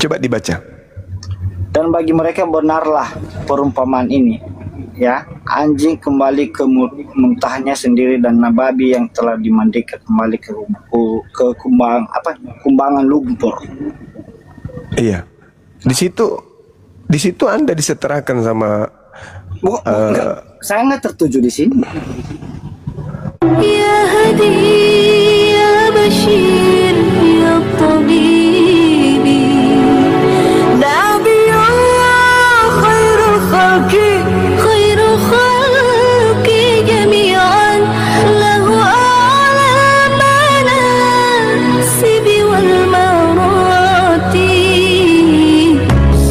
Coba dibaca. Dan bagi mereka benarlah perumpamaan ini, ya, anjing kembali ke muntahnya sendiri dan babi yang telah dimandikan kembali ke kumbangan lumpur. Iya. Di situ Anda disetarakan sama saya nggak tertuju di sini. Ya Hadi, ya Bashir, ya Tabibi, Nabi Allah, khairul khalqi jami'an, lahu a'la manasibi wal marati,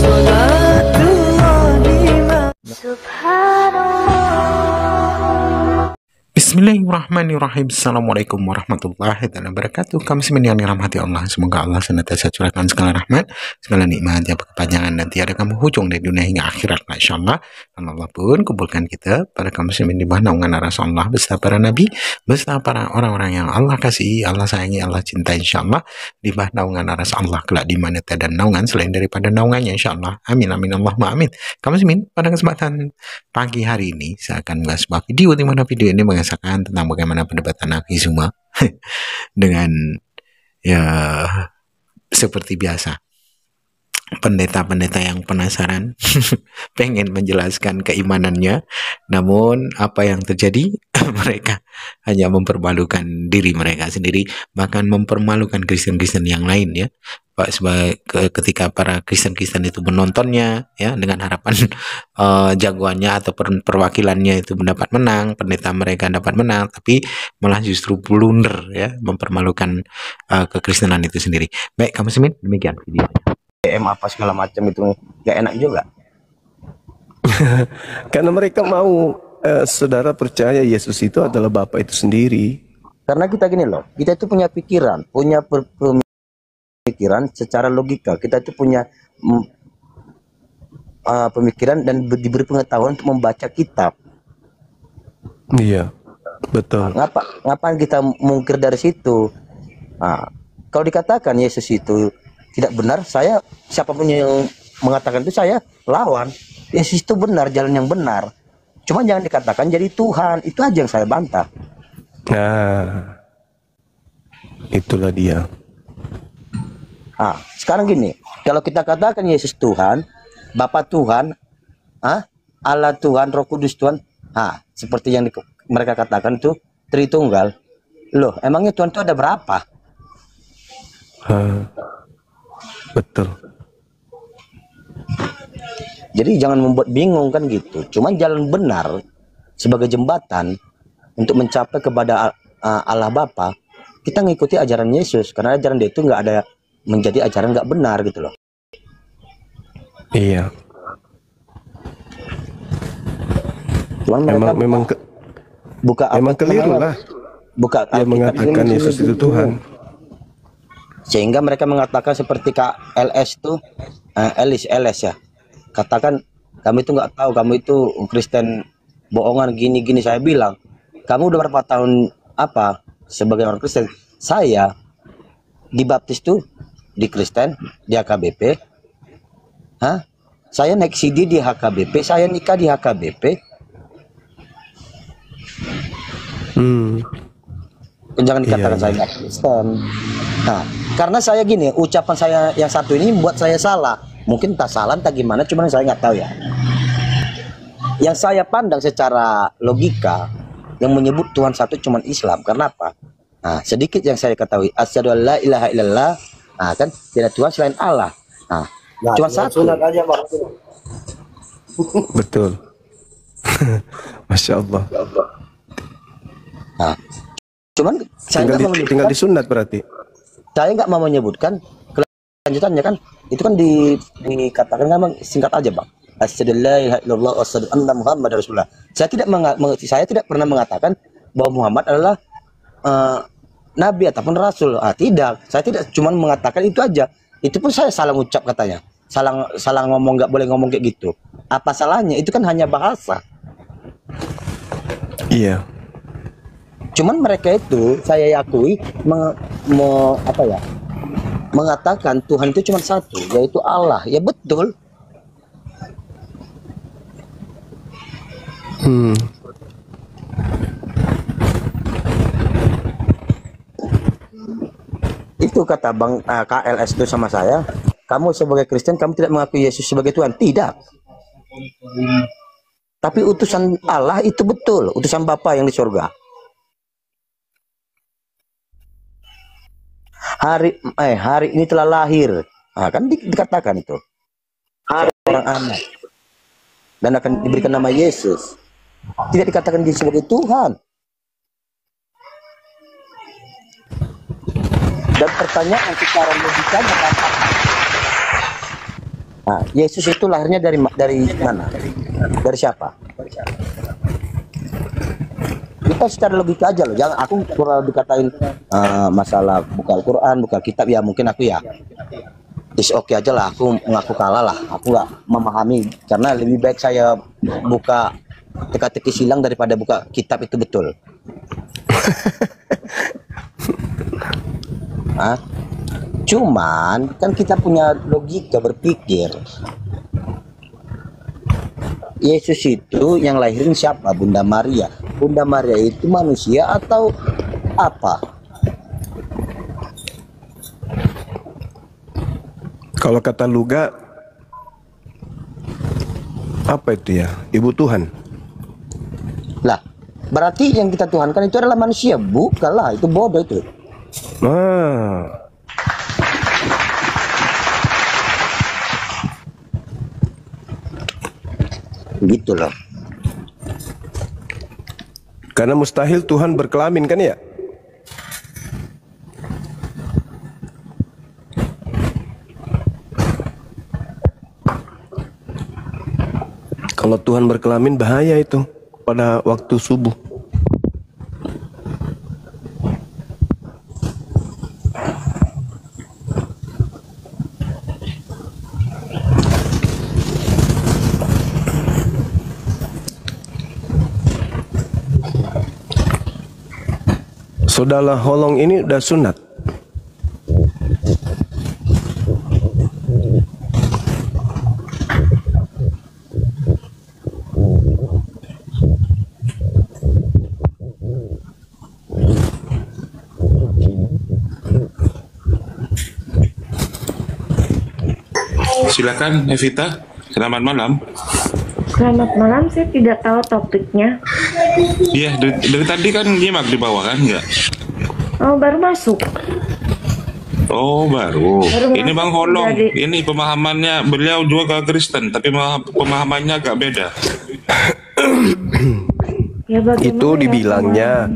salatullahi subhanallah. Bismillahirrahmanirrahim. Assalamualaikum warahmatullahi wabarakatuh. Kami semua dirahmati Allah. Semoga Allah senantiasa curahkan segala rahmat, segala nikmat yang berkepanjangan dan tiada kamu hujung dari dunia hingga akhirat. Insyaallah. Dan Allah pun kumpulkan kita pada kaum muslimin di bawah naungan Rasulullah beserta para nabi, beserta para orang-orang yang Allah kasihi, Allah sayangi, Allah cintai, insyaallah di bawah naungan Rasulullah kelak di mana tiada naungan selain daripada naungannya, insyaallah. Amin amin Allahumma amin. Kaum muslimin, pada kesempatan pagi hari ini saya akan mengulas sebuah video di mana video ini mengisahkan tentang bagaimana perdebatan agama dengan ya seperti biasa pendeta-pendeta yang penasaran pengen menjelaskan keimanannya, namun apa yang terjadi mereka hanya mempermalukan diri mereka sendiri, bahkan mempermalukan Kristen-Kristen yang lain ya. Ketika para Kristen-Kristen itu menontonnya ya dengan harapan jagoannya atau perwakilannya itu mendapat menang, pendeta mereka dapat menang, tapi malah justru blunder ya, mempermalukan kekristenan itu sendiri. Baik, kamu muslimin, demikian videonya. Apa segala macam itu gak enak juga. Karena mereka mau saudara percaya Yesus itu adalah Bapa itu sendiri. Karena kita gini loh, kita itu punya pikiran, punya pemikiran secara logika. Kita itu punya pemikiran dan diberi pengetahuan untuk membaca kitab. Iya, betul. Ngapain kita mungkir dari situ? Nah, kalau dikatakan Yesus itu tidak benar, siapapun yang mengatakan itu saya lawan. Yesus itu benar, jalan yang benar. Cuma jangan dikatakan jadi Tuhan. Itu aja yang saya bantah. Nah, itulah dia. Nah, sekarang gini, kalau kita katakan Yesus Tuhan, Bapa Tuhan, Allah Tuhan, Roh Kudus Tuhan, seperti yang mereka katakan itu Tritunggal. Loh, emangnya Tuhan itu ada berapa? Betul. Jadi jangan membuat bingung kan gitu. Cuman jalan benar sebagai jembatan untuk mencapai kepada Allah Bapa, kita ngikuti ajaran Yesus, karena ajaran dia itu nggak ada menjadi ajaran nggak benar gitu loh. Iya. Cuman mereka memang keliru lah. Buka dia mengatakan Yesus itu Tuhan. Sehingga mereka mengatakan seperti Kak LS itu, LS ya, katakan kami itu nggak tahu, kamu itu Kristen bohongan gini-gini. Saya bilang, kamu udah berapa tahun sebagai orang Kristen? Saya dibaptis tuh di Kristen, di HKBP. Saya naik CD di HKBP, saya nikah di HKBP. Jangan dikatakan saya nggak Kristen. Nah, karena saya gini, ucapan saya yang satu ini buat saya salah. Mungkin tak salah, tak gimana, cuman saya nggak tahu ya. Yang saya pandang secara logika, yang menyebut Tuhan satu cuman Islam. Karena apa? Nah, sedikit yang saya ketahui, asyhadu an la ilaha illallah. Nah, kan tidak Tuhan selain Allah. Nah, cuma satu. Aja, Bang. Betul. Masya Allah. Nah, cuman saya tinggal disunat berarti. Saya nggak mau menyebutkan kelanjutannya kan, itu kan dikatakan kan bang, singkat aja bang. Asyhadu an la ilaha illallah wa asyhadu anna Muhammadar Rasulullah. Saya tidak pernah mengatakan bahwa Muhammad adalah nabi ataupun rasul. Tidak, saya tidak cuma mengatakan itu aja. Itu pun saya salah ucap katanya. Salah ngomong, nggak boleh ngomong kayak gitu. Apa salahnya? Itu kan hanya bahasa. Iya. Cuman mereka itu saya akui mengatakan Tuhan itu cuma satu, yaitu Allah. Ya betul. Itu kata Bang KLS itu sama saya. Kamu sebagai Kristen, kamu tidak mengakui Yesus sebagai Tuhan. Tidak. Tapi utusan Allah itu betul, utusan Bapa yang di surga. Hari ini telah lahir. Nah, kan dikatakan itu. Orang anak. Dan akan diberikan nama Yesus. Tidak dikatakan dia sebagai Tuhan. Dan pertanyaan secara logikanya, nah, Yesus itu lahirnya dari mana? Dari siapa? Kita secara logika aja loh. Jangan aku kalau dikatain masalah buka Al-Quran, buka kitab, ya mungkin aku ya oke aja lah. Aku mengaku kalah lah. Aku nggak memahami karena lebih baik saya buka teka-teki silang daripada buka kitab, itu betul. Cuman kan kita punya logika berpikir. Yesus itu yang lahirin siapa? Bunda Maria. Bunda Maria itu manusia atau apa? Kalau kata Luga, apa itu ya? Ibu Tuhan. Lah, berarti yang kita tuhankan itu adalah manusia. Bukanlah, itu bodoh itu. Gitu loh. Karena mustahil Tuhan berkelamin kan ya? Kalau Tuhan berkelamin bahaya itu pada waktu subuh. Saudara Holong ini udah sunat. Silakan Evita, selamat malam. Selamat malam, saya tidak tahu topiknya. Iya, dari tadi kan nyimak di bawah kan enggak? Oh, baru masuk. Oh, baru ini masuk Bang Holong, dari... ini pemahamannya beliau juga Kristen, tapi pemahamannya agak beda. Ya, itu dibilangnya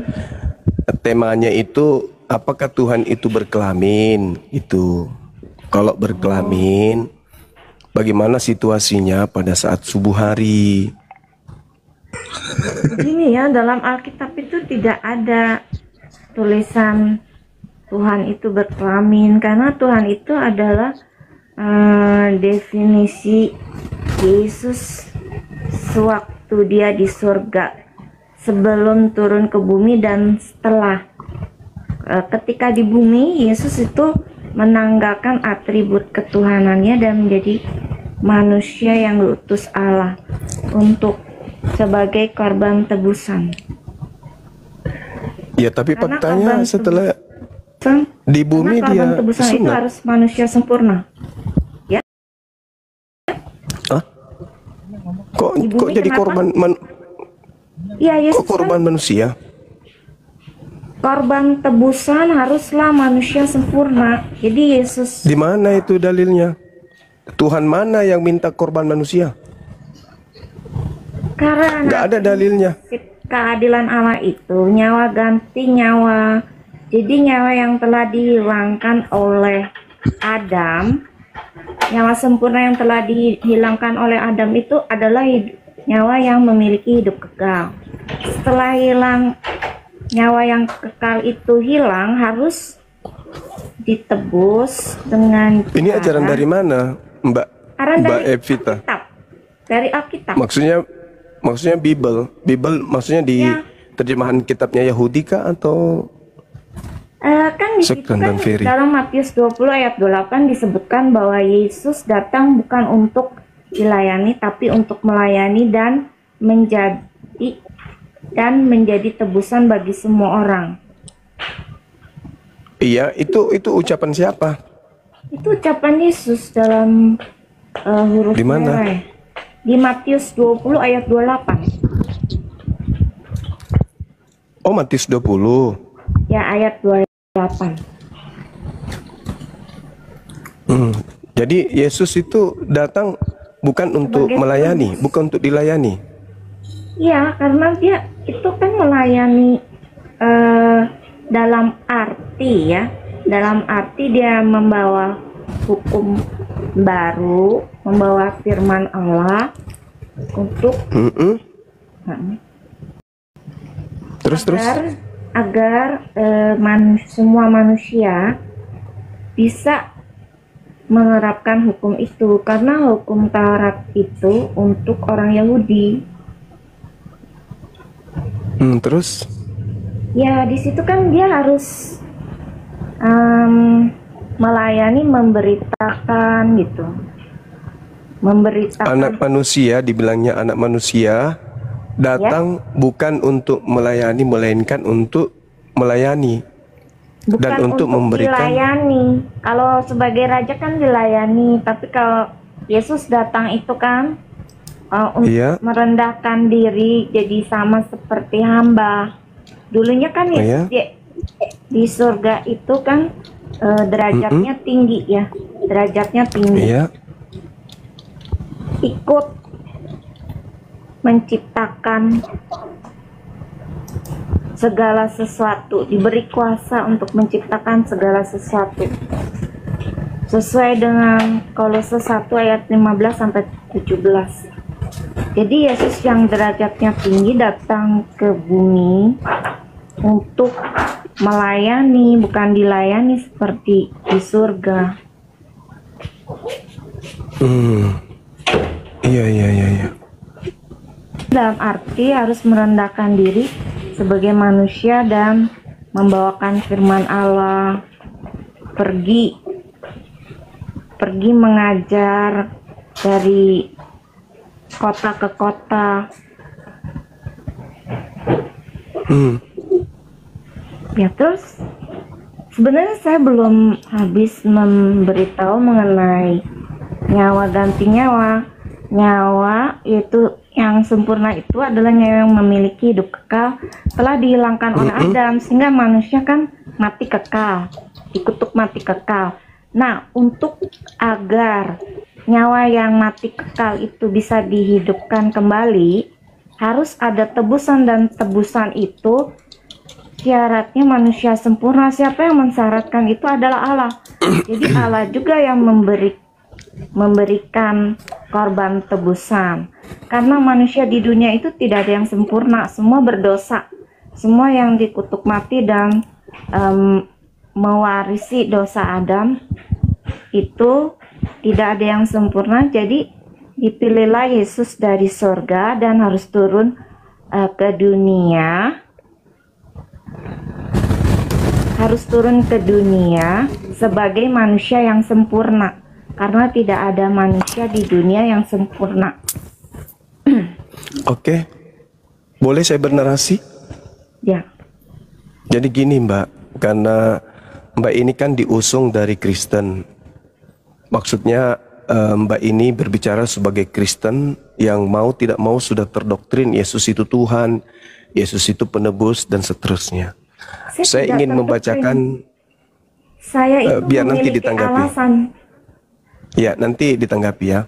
temanya itu apakah Tuhan itu berkelamin? Itu kalau berkelamin, bagaimana situasinya pada saat subuh hari? Begini ya, dalam Alkitab itu tidak ada tulisan Tuhan itu berkelamin, karena Tuhan itu adalah definisi Yesus sewaktu dia di surga, sebelum turun ke bumi dan setelah. Ketika di bumi, Yesus itu menanggalkan atribut ketuhanannya dan menjadi manusia yang diutus Allah untuk sebagai korban tebusan. Ya, tapi Karena faktanya setelah di bumi dia korban tebusan itu sunat. harus manusia sempurna. Ya. Hah? Kok jadi kenapa? korban Iya, Yesus kok korban manusia? Korban tebusan haruslah manusia sempurna. Jadi Yesus. Di mana itu dalilnya? Tuhan mana yang minta korban manusia? Karena Nggak ada dalilnya. keadilan Allah itu nyawa ganti nyawa. Jadi nyawa yang telah dihilangkan oleh Adam, nyawa sempurna yang telah dihilangkan oleh Adam itu adalah nyawa yang memiliki hidup kekal. Setelah hilang, nyawa yang kekal itu hilang, harus ditebus dengan Ini ajaran dari mana, Mbak dari Evita? Alkitab. Dari Alkitab. Maksudnya Bible maksudnya di Ya. terjemahan kitabnya Yahudi kah atau Kan di situ Sugeng kan dan Ferry. dalam Matius 20 ayat 28 disebutkan bahwa Yesus datang bukan untuk dilayani tapi untuk melayani dan menjadi tebusan bagi semua orang. Iya, itu ucapan siapa? Itu ucapan Yesus dalam huruf Di mana? merah ya. Di Matius 20 ayat 28. Oh, Matius 20. Ya, ayat 28. Jadi Yesus itu datang bukan untuk Sebagai melayani, bukan untuk dilayani. Iya, karena dia itu kan melayani dalam arti ya. Dalam arti dia membawa hukum baru, membawa firman Allah untuk Terus. agar semua manusia bisa menerapkan hukum itu, karena hukum Taurat itu untuk orang Yahudi. Terus? Ya, di situ kan dia harus melayani, memberitakan gitu. Memberitakan. Anak manusia, dibilangnya anak manusia, datang bukan untuk melayani, melainkan untuk melayani. Bukan Dan untuk memberikan. dilayani. Kalau sebagai raja kan dilayani, tapi kalau Yesus datang itu kan untuk Iya. merendahkan diri jadi sama seperti hamba. Dulunya kan Yesus di surga itu kan derajatnya tinggi ya, derajatnya tinggi. Iya. Ikut menciptakan segala sesuatu, diberi kuasa untuk menciptakan segala sesuatu sesuai dengan Kolose 1 ayat 15 sampai 17. Jadi Yesus yang derajatnya tinggi datang ke bumi untuk melayani, bukan dilayani seperti di surga. Iya. Dalam arti harus merendahkan diri sebagai manusia dan membawakan firman Allah, pergi mengajar dari kota ke kota. Ya, terus sebenarnya saya belum habis memberitahu mengenai nyawa ganti nyawa. Nyawa itu yang sempurna itu adalah nyawa yang memiliki hidup kekal, telah dihilangkan oleh Adam, sehingga manusia kan mati kekal, dikutuk mati kekal. Nah, untuk agar nyawa yang mati kekal itu bisa dihidupkan kembali, harus ada tebusan, dan tebusan itu syaratnya manusia sempurna. Siapa yang mensyaratkan itu adalah Allah. Jadi Allah juga yang memberikan korban tebusan, karena manusia di dunia itu tidak ada yang sempurna, semua berdosa, semua yang dikutuk mati dan mewarisi dosa Adam itu tidak ada yang sempurna. Jadi dipilihlah Yesus dari surga dan harus turun ke dunia, sebagai manusia yang sempurna, karena tidak ada manusia di dunia yang sempurna. Oke. Boleh saya bernarasi? Ya. Jadi gini Mbak, karena Mbak ini kan diusung dari Kristen. Maksudnya Mbak ini berbicara sebagai Kristen yang mau tidak mau sudah terdoktrin Yesus itu Tuhan, Yesus itu penebus dan seterusnya. Saya ingin membacakan, saya itu biar nanti memiliki ditanggapi. alasan. Ya, nanti ditanggapi ya.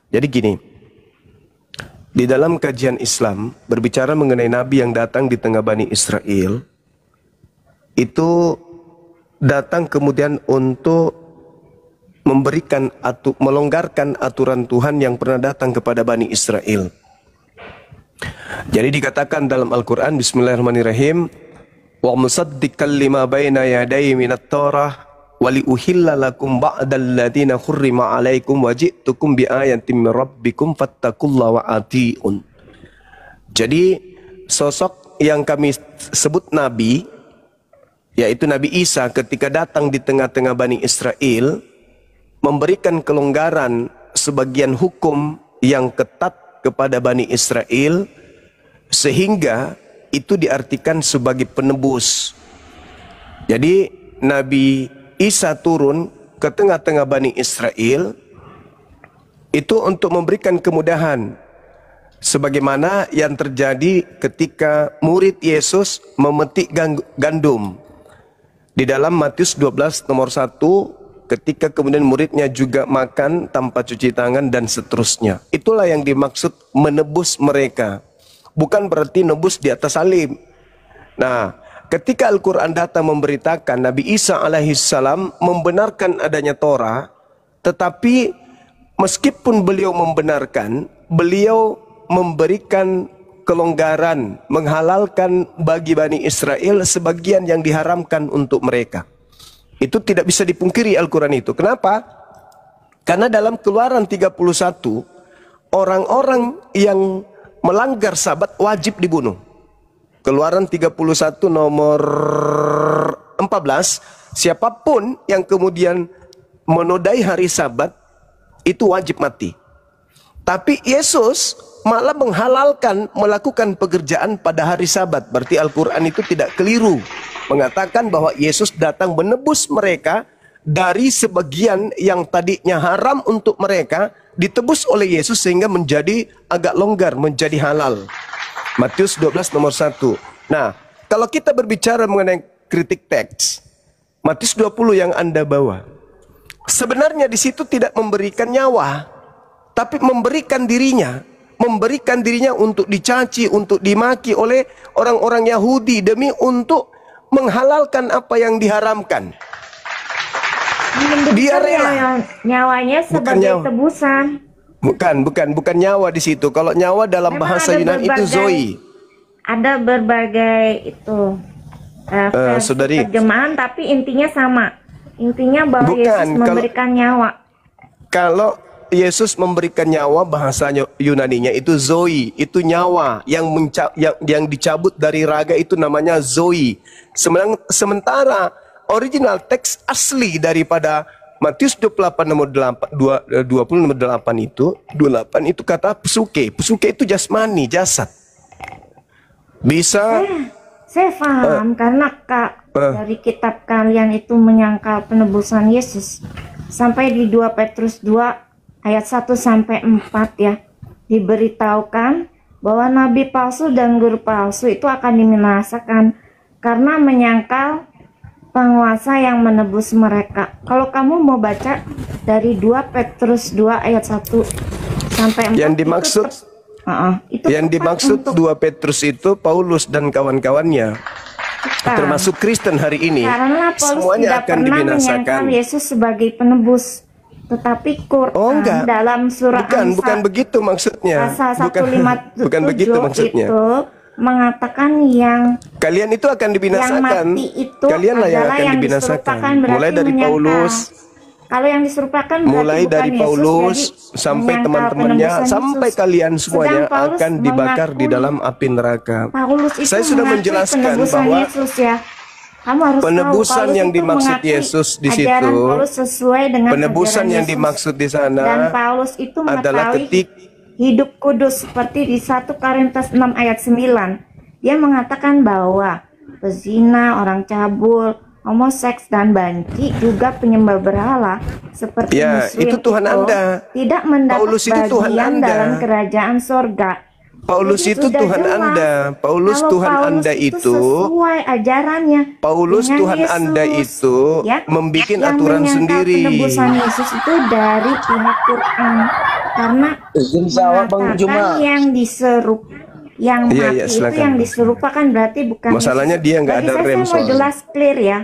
Jadi gini, di dalam kajian Islam berbicara mengenai Nabi yang datang di tengah Bani Israel, itu datang kemudian untuk melonggarkan aturan Tuhan yang pernah datang kepada Bani Israel. Jadi dikatakan dalam Al-Quran, Bismillahirrahmanirrahim, wa musaddiqan lima baina yadayhi minat Taurah wali uhilla lakum ba'dal ladina khurrima alaikum waji'tukum biayatin min rabbikum fattaqullaha wa ati'un. Jadi sosok yang kami sebut nabi yaitu Nabi Isa ketika datang di tengah-tengah Bani Israel, memberikan kelonggaran sebagian hukum yang ketat kepada Bani Israel, sehingga itu diartikan sebagai penebus. Jadi Nabi Isa turun ke tengah-tengah Bani Israel itu untuk memberikan kemudahan, sebagaimana yang terjadi ketika murid Yesus memetik gandum di dalam Matius 12 nomor 1, ketika kemudian muridnya juga makan tanpa cuci tangan dan seterusnya. Itulah yang dimaksud menebus mereka, bukan berarti nebus di atas salib. Nah, ketika Al-Quran datang memberitakan Nabi Isa alaihissalam membenarkan adanya Torah, tetapi meskipun beliau membenarkan, beliau memberikan kelonggaran, menghalalkan bagi Bani Israel sebagian yang diharamkan untuk mereka. Itu tidak bisa dipungkiri Al-Quran itu. Kenapa? Karena dalam Keluaran 31, orang-orang yang melanggar Sabat wajib dibunuh. Keluaran 31 nomor 14, siapapun yang kemudian menodai hari Sabat itu wajib mati. Tapi Yesus malah menghalalkan melakukan pekerjaan pada hari Sabat. Berarti Al-Quran itu tidak keliru mengatakan bahwa Yesus datang menebus mereka dari sebagian yang tadinya haram untuk mereka, ditebus oleh Yesus sehingga menjadi agak longgar, menjadi halal. Matius 12 nomor 1. Nah, kalau kita berbicara mengenai kritik teks, Matius 20 yang Anda bawa, sebenarnya di situ tidak memberikan nyawa, tapi memberikan dirinya untuk dicaci, untuk dimaki oleh orang-orang Yahudi demi untuk menghalalkan apa yang diharamkan. Dia rela. Nyawanya sebagai tebusan. Bukan nyawa di situ. Kalau nyawa dalam Memang bahasa Yunani itu zoe. Ada berbagai itu saudari, terjemahan, tapi intinya sama. Intinya bahwa Yesus memberikan nyawa. Kalau Yesus memberikan nyawa, bahasanya Yunaninya itu zoe, itu nyawa yang dicabut dari raga, itu namanya zoe. Sementara original teks asli daripada Matius 28 nomor 20 nomor 8 itu 28 itu kata psuke. Psuke itu jasmani, jasad. Bisa saya paham karena dari kitab kalian itu menyangkal penebusan Yesus. Sampai di 2 Petrus 2 ayat 1 sampai 4 ya, diberitahukan bahwa nabi palsu dan guru palsu itu akan dibinasakan karena menyangkal penguasa yang menebus mereka. Kalau kamu mau baca dari 2 Petrus 2 ayat 1 sampai 4, yang dimaksud yang dimaksud 2 Petrus itu Paulus dan kawan-kawannya, termasuk Kristen hari ini, karena Paulus semuanya tidak akan pernah dibinasakan. menyangkal Yesus sebagai penebus. Tetapi Quran dalam surah bukan begitu maksudnya. Pasal 157 bukan begitu maksudnya. Itu mengatakan yang kalian itu akan dibinasakan. Yang mati itu Kalianlah yang akan yang dibinasakan. Mulai dari menyangkal. Paulus. Kalau yang diserupakan berarti mulai bukan dari Yesus, Paulus jadi sampai menyangkal teman-temannya, penebusan sampai Yesus. kalian semuanya Sedang Paulus akan dibakar di dalam api neraka. Paulus itu Saya sudah mengakui menjelaskan penebusan bahwa Yesus ya. Kamu harus penebusan tahu, Paulus yang itu dimaksud mengakui Yesus di situ, ajaran Paulus sesuai dengan penebusan ajaran yang Yesus. dimaksud di sana Dan Paulus itu adalah mengetahui hidup kudus seperti di 1 Korintus 6 ayat 9. Dia mengatakan bahwa pezina, orang cabul, homoseks dan banci juga penyembah berhala seperti Muslim itu Tuhan Anda. tidak mendapat Paulus itu Tuhan bagian Anda. dalam kerajaan sorga. Paulus Jadi itu sudah Tuhan jelas. Anda. Paulus Kalau Tuhan Paulus Anda itu sesuai ajarannya. Paulus dengan Tuhan Yesus, Anda itu membuat yang aturan menyangkal sendiri. Penebusan Yesus itu dari pihak Quran karena mengatakan yang diserup yang mati itu yang diserupakan berarti bukan Masalahnya Yesus. dia nggak ada rem Saya mau soalnya. jelas clear ya.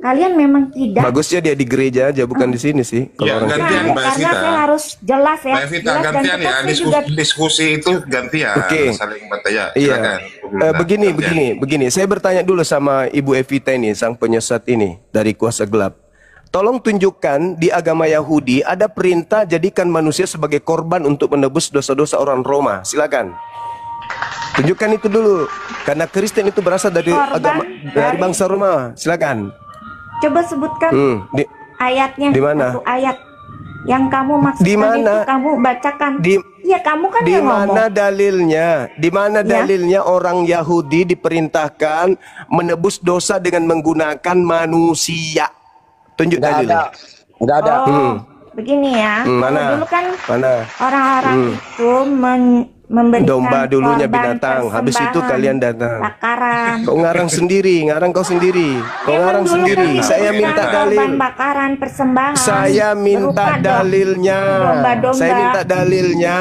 Kalian memang tidak. Bagusnya dia di gereja aja, bukan di sini sih. Ya, Kalau orang gantian Mbak Karena Evita. saya harus jelas ya. Mbak Evita, Jelas dan gantian tepat. ya. Saya juga Diskusi itu gantian. Oke. Saling bertanya. Iya. Silakan. Begini. Saya bertanya dulu sama Ibu Evita ini, sang penyesat ini dari kuasa gelap. Tolong tunjukkan di agama Yahudi ada perintah jadikan manusia sebagai korban untuk menebus dosa-dosa orang Roma. Silakan. Tunjukkan itu dulu. Karena Kristen itu berasal dari Korban agama dari dari- bangsa Roma. Silakan. Coba sebutkan Di ayatnya. di mana? Satu ayat yang kamu maksudkan Di mana? itu kamu bacakan. Di- Iya, kamu kan Di yang ngomong. mana dalilnya? Di mana Ya. dalilnya orang Yahudi diperintahkan menebus dosa dengan menggunakan manusia? Tunjuk Nggak dalilnya. ada. Nggak ada. Oh, begini ya. Kalau Mana? dulu kan Mana? orang-orang itu memberikan Domba dulunya korban binatang. Habis itu persembahan, kalian datang. bakaran. Kau ngarang sendiri, ngarang kau sendiri. Kau Emang ngarang dulu sendiri. kan Saya diberikan minta dalil. korban bakaran persembahan. Saya minta berupa dalilnya. domba-domba. Saya minta dalilnya.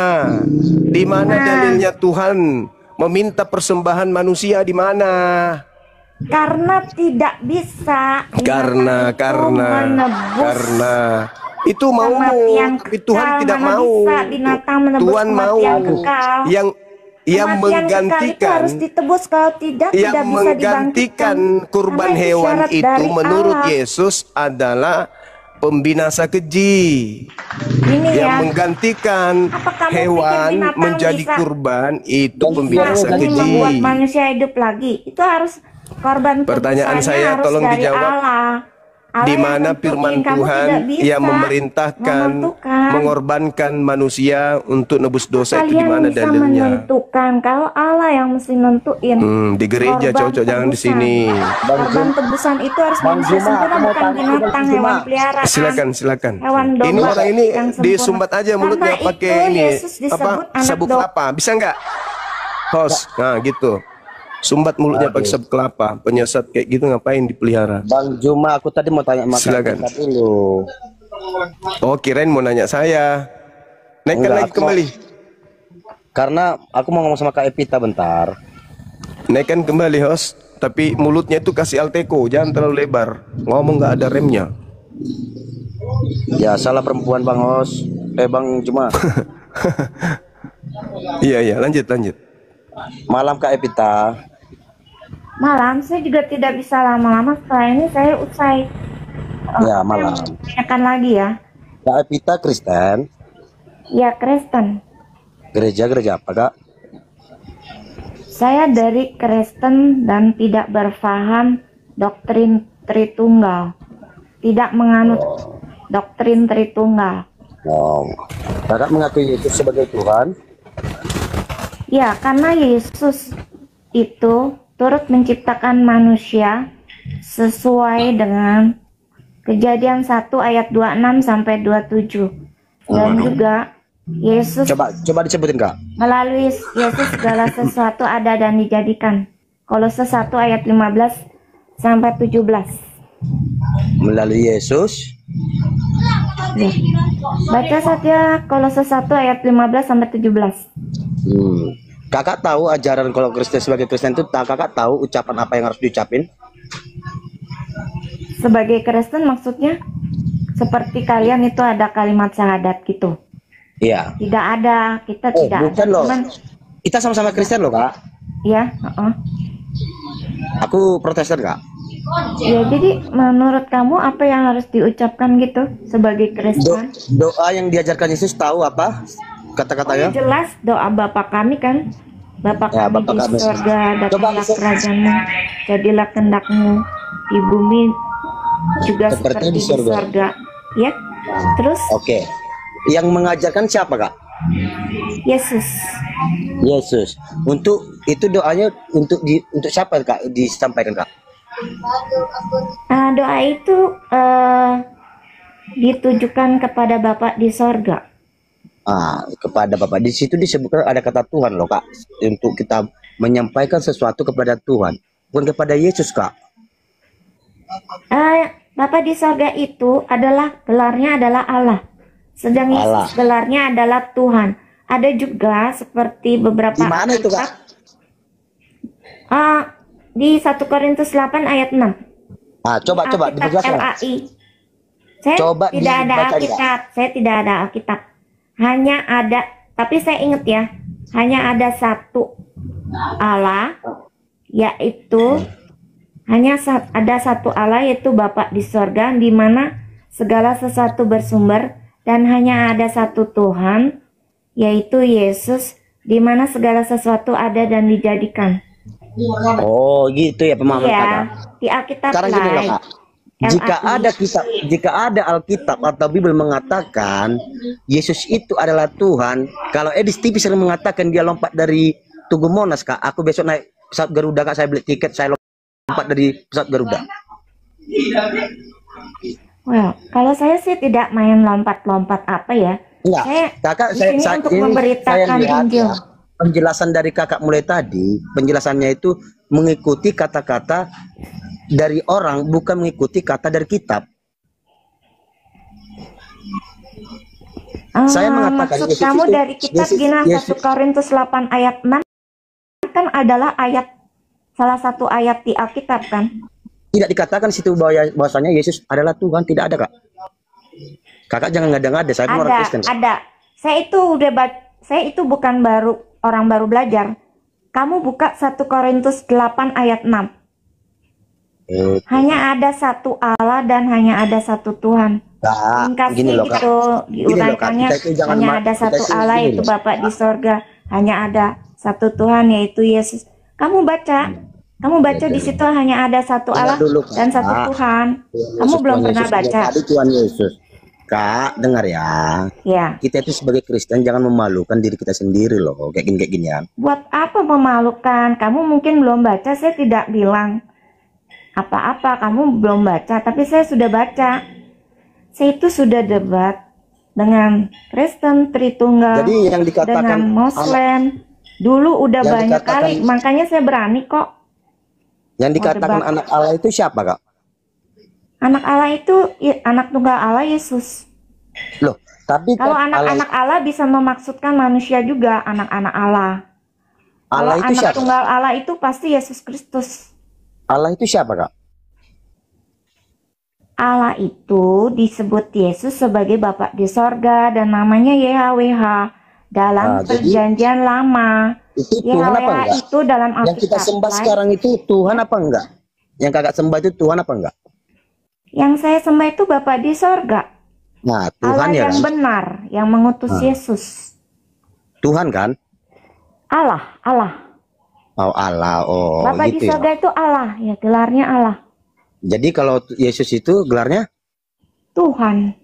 Di mana Nah. dalilnya Tuhan meminta persembahan manusia di mana? Karena tidak bisa Karena itu maumu, kematian tapi Tuhan kekal. tidak Mana mau. bisa binatang menebus Tuhan mau kematian kekal. yang Kematian kekal itu menggantikan harus ditebus, kalau tidak yang tidak bisa menggantikan dibangkitkan. kurban Karena itu hewan syarat itu dari menurut Allah. Yesus adalah pembinasa keji. Ini Yang ya. menggantikan Apa kamu hewan pikir binatang menjadi bisa- kurban itu Dan pembinasa Ini keji. membuat manusia hidup lagi. Itu harus korban Pertanyaan tebusannya saya harus tolong dari dijawab. Allah. Allah Di yang mana nentuin, firman kamu Tuhan tidak bisa yang memerintahkan menentukan. mengorbankan manusia untuk nebus dosa itu di Kalian mana bisa dalilnya? menentukan, kalau Allah yang mesti nentuin. Di gereja Korban cocok, jangan di tebusan. sini. Korban tebusan itu harus Bang manusia Juma, sempurna, aku mau bukan tanya, binatang, Bang hewan Juma. peliharaan. Silakan. Hewan domba Ini orang ini yang sempurna. disumbat aja mulutnya Karena pakai itu ini Yesus disebut anak sabuk domba. kelapa. Bisa nggak? Host, nah gitu. Sumbat mulutnya pakai sabuk kelapa. Penyesat kayak gitu ngapain dipelihara? Bang Juma, aku tadi mau tanya sama Silakan. Kak dulu. Oh, kirain mau nanya saya. Naikkan Enggak, lagi aku kembali. Karena aku mau ngomong sama Kak Evita bentar. Naikkan kembali, host. Tapi mulutnya itu kasih alteco, jangan terlalu lebar. Ngomong nggak ada remnya. Ya salah perempuan Bang Hos. Bang Juma. Iya, lanjut. Malam Kak Evita. Malam, saya juga tidak bisa lama-lama. Setelah ini saya usai. Ya, malam. Tanyakan lagi ya. Kak Evita Kristen. Ya, Kristen. Gereja apa Kak? Saya dari Kristen dan tidak berfaham doktrin Tritunggal. Tidak menganut doktrin Tritunggal. Oh. Kakak mengakui Yesus sebagai Tuhan. Ya, karena Yesus itu turut menciptakan manusia sesuai dengan Kejadian 1 ayat 26 sampai 27. Dan juga Yesus Coba disebutin Kak. melalui Yesus segala sesuatu ada dan dijadikan. Kolose 1 ayat 15 sampai 17. Melalui Yesus. Ya. Baca saja Kolose 1 ayat 15 sampai 17. Kakak tahu ajaran kalau Kristen sebagai Kristen itu kakak tahu ucapan apa yang harus diucapin? Sebagai Kristen maksudnya seperti kalian itu ada kalimat syahadat gitu. Iya. Tidak ada, kita tidak bukan ada. loh. Cuman, Kita sama-sama Kristen loh Kak. ya, Aku Protestan Kak. ya, jadi menurut kamu apa yang harus diucapkan gitu sebagai Kristen? Doa yang diajarkan Yesus tahu apa kata-katanya? Jelas doa Bapa kami kan, Bapa Ya, kami Bapa di kami. surga, Coba, datanglah kerajaanmu, jadilah kehendakmu di bumi juga Seperti seperti di di surga. surga. Ya, terus Oke. Yang mengajarkan siapa Kak? Yesus. Yesus. Untuk itu doanya untuk siapa Kak disampaikan Kak? Doa itu ditujukan kepada Bapa di sorga. Kepada Bapak. Di situ disebutkan ada kata Tuhan loh Kak. Untuk kita menyampaikan sesuatu kepada Tuhan, bukan kepada Yesus Kak. Bapa di sorga itu adalah gelarnya adalah Allah. Sedang Allah. Yesus gelarnya adalah Tuhan. Ada juga seperti beberapa Di mana itu Kak? Di 1 Korintus 8 ayat 6. Coba Alkitab dijelaskan. LAI. Saya Coba tidak ada dibaca, Alkitab. Saya tidak ada Alkitab. Hanya ada, tapi saya ingat ya, hanya ada satu Allah, yaitu ada satu Allah, yaitu Bapa di sorga, di mana segala sesuatu bersumber, dan hanya ada satu Tuhan, yaitu Yesus, di mana segala sesuatu ada dan dijadikan. Oh, gitu ya pemahaman Iya, kakak. di Alkitab Sekarang gini loh Live. kak. Jika ada Alkitab atau Bible mengatakan Yesus itu adalah Tuhan, kalau Edis TV sering mengatakan dia lompat dari Tugu Monas kak, aku besok naik pesawat Garuda kak, saya beli tiket, saya lompat dari pesawat Garuda. Well, kalau saya sih tidak main lompat-lompat apa ya. Enggak, Saya kakak di sini untuk memberitakan Injil. ya, penjelasan dari kakak mulai tadi, penjelasannya itu mengikuti kata-kata dari orang, bukan mengikuti kata dari kitab. Saya mengatakan maksud Yesus kamu itu- dari kitab Yesus- Gina Yesus- 1 Korintus 8 ayat 6 kan adalah ayat salah satu ayat di Alkitab kan? Tidak dikatakan situ bahwasanya Yesus adalah Tuhan, tidak ada kak. Kakak jangan ngada-ngada, saya pun orang Kristen. Ada. Saya itu bukan orang baru belajar. Kamu buka 1 Korintus 8 ayat 6. Hanya ada satu Allah dan hanya ada satu Tuhan. Kak, Ringkasnya gini loh, Kak. gitu Gini loh, Kak. diuraikannya, Kita itu jangan hanya ma- ada kita satu itu Allah gini yaitu loh. Bapa di sorga, hanya ada satu Tuhan yaitu Yesus. Kamu baca di situ hanya ada satu Dengar Allah dulu, Kak. dan satu Tuhan. Kamu Yesus, belum Tuhan pernah Yesus. baca. Tadi Tuhan Yesus. Kak, dengar ya. Ya. Kita itu sebagai Kristen jangan memalukan diri kita sendiri loh, kayak gini-ginian. Buat apa memalukan? Kamu mungkin belum baca, saya tidak bilang apa-apa, kamu belum baca, tapi saya sudah baca. Saya itu sudah debat dengan Kristen Tritunggal, Jadi yang dikatakan dengan Muslim. Dulu udah yang banyak dikatakan- kali, makanya saya berani kok. Yang dikatakan debat. anak Allah itu siapa, Kak? Anak Allah itu anak tunggal Allah Yesus. Loh, tapi Kalau kan anak-anak Allah bisa memaksudkan manusia juga, anak-anak Allah. Kalau Allah itu anak siapa? tunggal Allah itu pasti Yesus Kristus. Allah itu siapa, Kak? Allah itu disebut Yesus sebagai Bapa di sorga dan namanya YHWH dalam jadi perjanjian lama. itu Tuhan apa YHWH enggak? itu dalam Yang kita Alkitab. sembah Live. sekarang itu Tuhan apa enggak? Yang kakak sembah itu Tuhan apa enggak? Yang saya sembah itu Bapa di sorga. Nah, Allah Tuhan ya yang kan? benar, yang mengutus Nah. Yesus. Tuhan kan? Allah. Oh, Allah. Oh, Bapa di gitu ya. sorga itu Allah, ya gelarnya Allah. Jadi kalau Yesus itu gelarnya? Tuhan.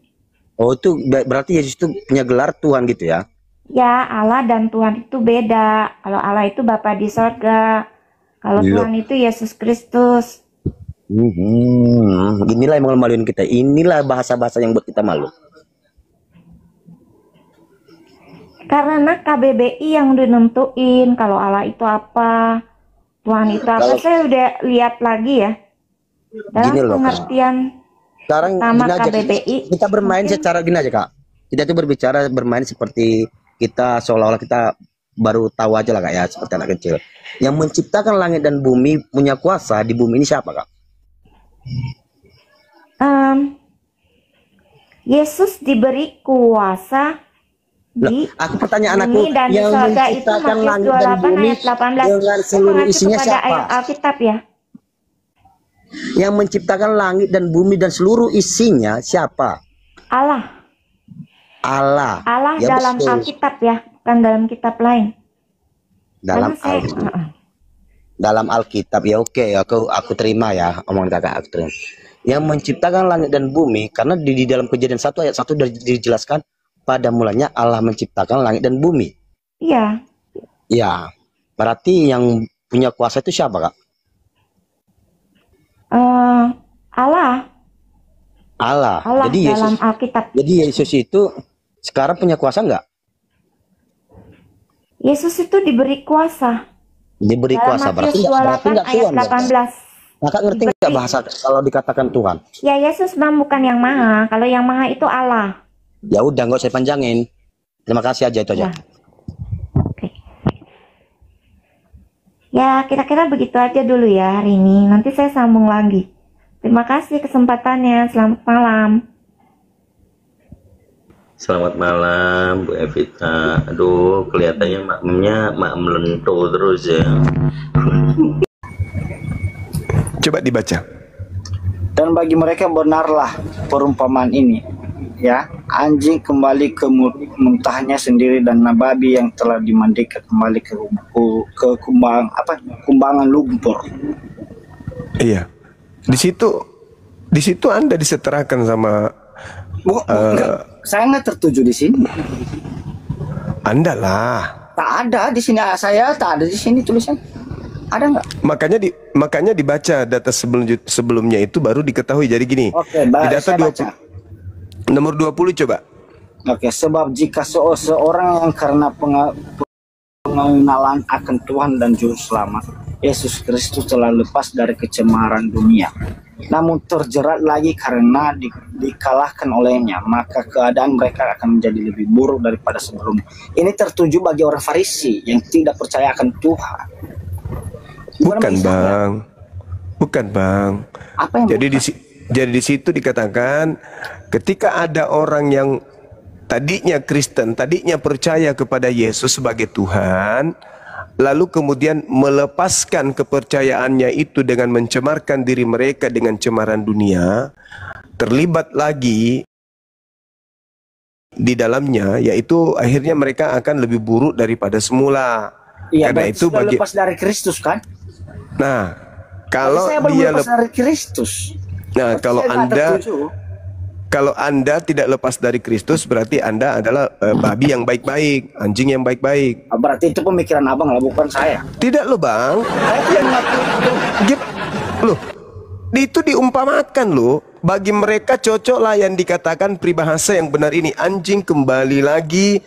Oh, itu berarti Yesus itu punya gelar Tuhan gitu ya? Ya, Allah dan Tuhan itu beda. Kalau Allah itu Bapa di sorga. Kalau Loh. Tuhan itu Yesus Kristus. Inilah yang malu-maluin kita. Inilah bahasa-bahasa yang buat kita malu. Karena KBBI yang udah nentuin kalau Allah itu apa, Tuhan itu apa. Kalau- Saya udah lihat lagi ya. Dalam Gini loh, Kak. pengertian Sekarang pertama gini aja, KBBI. kita bermain mungkin- secara gini aja, Kak. Kita tuh bermain seperti kita seolah-olah kita baru tahu aja lah, Kak, ya, seperti anak kecil. Yang menciptakan langit dan bumi, punya kuasa di bumi ini siapa, Kak? Yesus diberi kuasa di Aku pertanyaan bumi aku, dan di yang sorga itu menciptakan Matius langit dan 28 bumi ayat 18. dengan Saya seluruh mengacu isinya kepada siapa? ayat Alkitab ya. Yang menciptakan langit dan bumi dan seluruh isinya siapa? Allah. Allah. Allah Ya, dalam betul. Alkitab ya, bukan dalam kitab lain. Dalam Karena saya, Alkitab. Dalam Alkitab ya, oke, aku terima ya omongan kakak, aku terima. Yang menciptakan langit dan bumi, karena di dalam Kejadian 1 ayat 1 dijelaskan pada mulanya Allah menciptakan langit dan bumi. iya. Ya, berarti yang punya kuasa itu siapa, Kak? Allah Allah. Jadi dalam Yesus. Alkitab. Jadi Yesus itu sekarang punya kuasa enggak? Yesus itu diberi kuasa. Diberi Dalam kuasa, Matius berarti 28 enggak ayat Tuhan. Ya? 18. Kakak ngerti enggak bahasa kalau dikatakan Tuhan? Ya, Yesus memang bukan yang maha. Kalau yang maha itu Allah. Ya udah, nggak usah panjangin. Terima kasih aja, itu aja. Ya. Oke. Ya, kira-kira begitu aja dulu ya hari ini. Nanti saya sambung lagi. Terima kasih kesempatannya. Selamat malam. Selamat malam Bu Evita. Aduh, kelihatannya makmumnya melentur terus ya. Coba dibaca. Dan bagi mereka benarlah perumpamaan ini. ya, anjing kembali ke muntahnya sendiri dan babi yang telah dimandikan kembali ke kumbangan lumpur. Iya. Di situ Anda disetarakan sama saya nggak tertuju di sini. Anda lah. Tak ada di sini, saya tak ada di sini tulisan. Ada nggak? Makanya dibaca data sebelumnya itu baru diketahui. Jadi gini. Oke, di data saya baca. Nomor 20 coba. Oke, sebab jika seorang yang karena pengenalan akan Tuhan dan Juru Selamat Yesus Kristus telah lepas dari kecemaran dunia, namun terjerat lagi karena dikalahkan olehnya, maka keadaan mereka akan menjadi lebih buruk daripada sebelumnya. Ini tertuju bagi orang Farisi yang tidak percaya akan Tuhan. Bukan Bang. Bukan Bang. Apa yang Jadi di situ dikatakan ketika ada orang yang tadinya Kristen, tadinya percaya kepada Yesus sebagai Tuhan, lalu kemudian melepaskan kepercayaannya itu dengan mencemarkan diri mereka dengan cemaran dunia, terlibat lagi di dalamnya, yaitu akhirnya mereka akan lebih buruk daripada semula. Iya, karena itu lepas dari Kristus kan? Nah, kalau saya dia lepas dari Kristus. Nah, kalau Anda tidak lepas dari Kristus, berarti Anda adalah babi yang baik-baik, anjing yang baik-baik. Berarti itu pemikiran abang lah, bukan saya. Tidak loh Bang. Loh, itu diumpamakan loh. Bagi mereka cocok lah yang dikatakan peribahasa yang benar ini. Anjing kembali lagi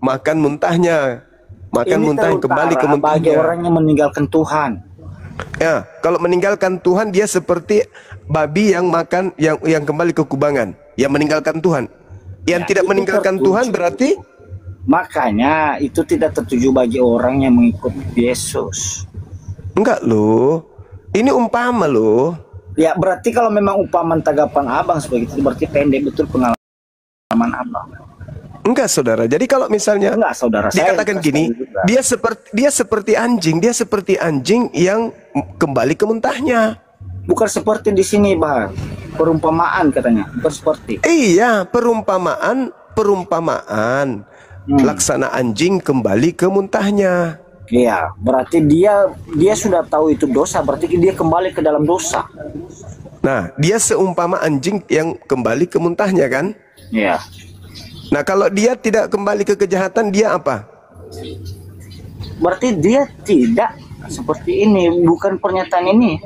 makan muntahnya. Makan muntahnya kembali ke muntahnya. Bagi orang yang meninggalkan Tuhan. Ya, kalau meninggalkan Tuhan dia seperti babi yang makan yang kembali ke kubangan, yang meninggalkan Tuhan. Yang tidak meninggalkan Tuhan berarti makanya itu tidak tertuju bagi orang yang mengikut Yesus. Enggak loh. Ini umpama loh. Ya berarti kalau memang umpaman tanggapan abang seperti itu berarti pendek betul pengalaman abang. Enggak saudara. Jadi kalau misalnya saudara, dikatakan gini, dia seperti anjing, dia seperti anjing yang kembali ke muntahnya. Bukan seperti di sini, Bang. Perumpamaan katanya, bukan seperti. Iya, perumpamaan. Laksana anjing kembali ke muntahnya. Iya, berarti dia sudah tahu itu dosa, berarti dia kembali ke dalam dosa. Nah, dia seumpama anjing yang kembali ke muntahnya kan? Iya. Nah, kalau dia tidak kembali ke kejahatan, dia apa? Berarti dia tidak seperti ini, bukan pernyataan ini.